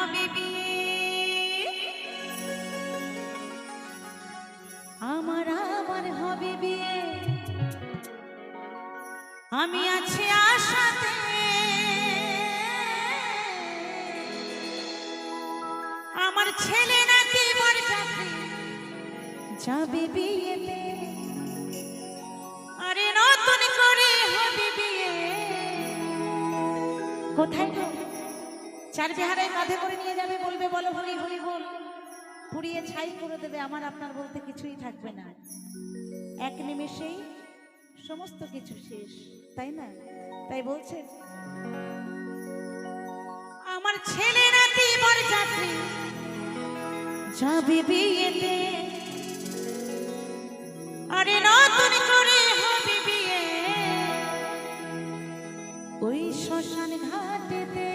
হবে বিয়ে, আমার হবে বিয়ে, আমি আছি আশাতে, আমার ছেলে নাতি বরযাত্রী যাবে বিয়েতে, আরে নতুন করে হবে বিয়ে। কোথায় গো? চার বিহারের কাঁধে করে নিয়ে যাবে, বলবে বলো হরি হরি বল, পুড়িয়ে ছাই করে দেবে, আমার আপনার বলতে কিছুই থাকবে না, এক নিমেষেই সমস্ত কিছু শেষ, তাই না? তাই বলছে আমার ছেলে নাতি বরযাত্রী যাবে বিয়েতে, আরে নতুন করে হবে বিয়ে ওই শ্মশান ঘাটেতে।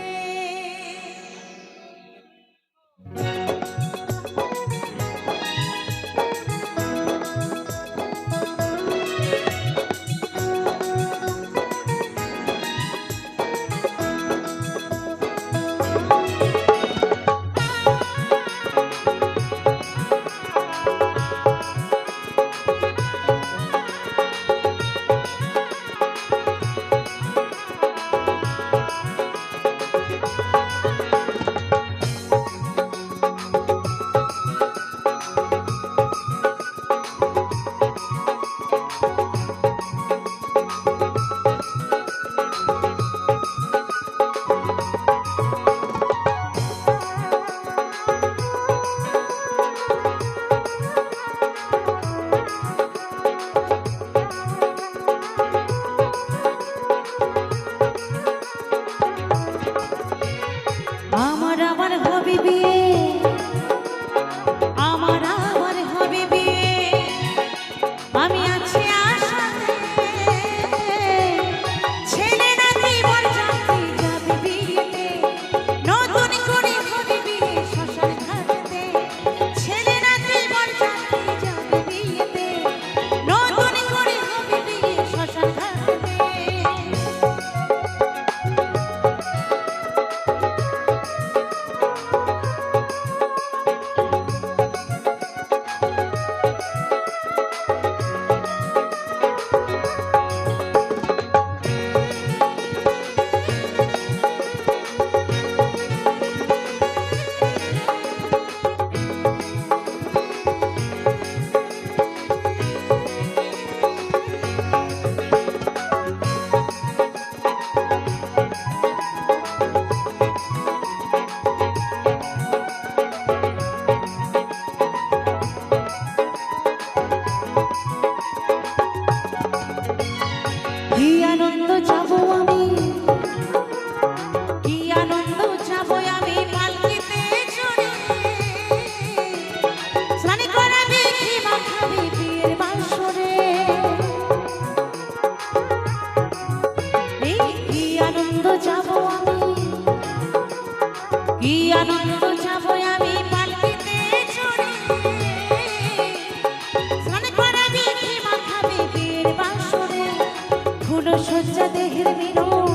সজ্জা দেহের মিলন,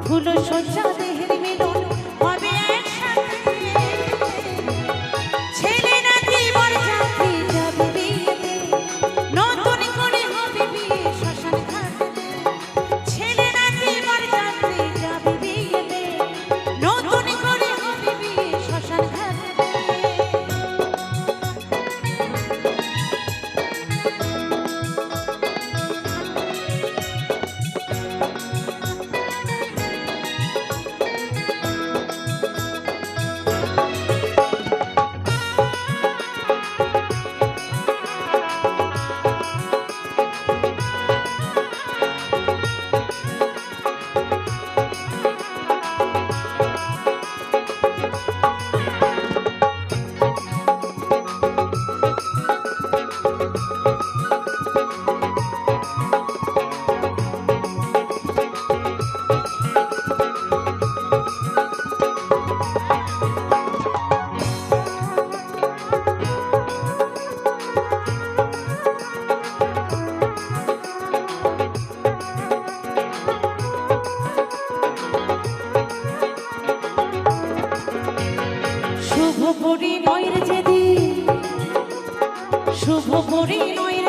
ফুল সজ্জা দেহের মিলন হবে একসাথে, ছেলে নাতি বরযাত্রী যাবে বিয়েতে, নতুন করে হবে বিয়ে শ্মশান ঘাটেতে, ছেলে নাতি বরযাত্রী যাবে বিয়েতে, নতুন করে পরিণয়ের যেদিন শুভ পরিণয়ের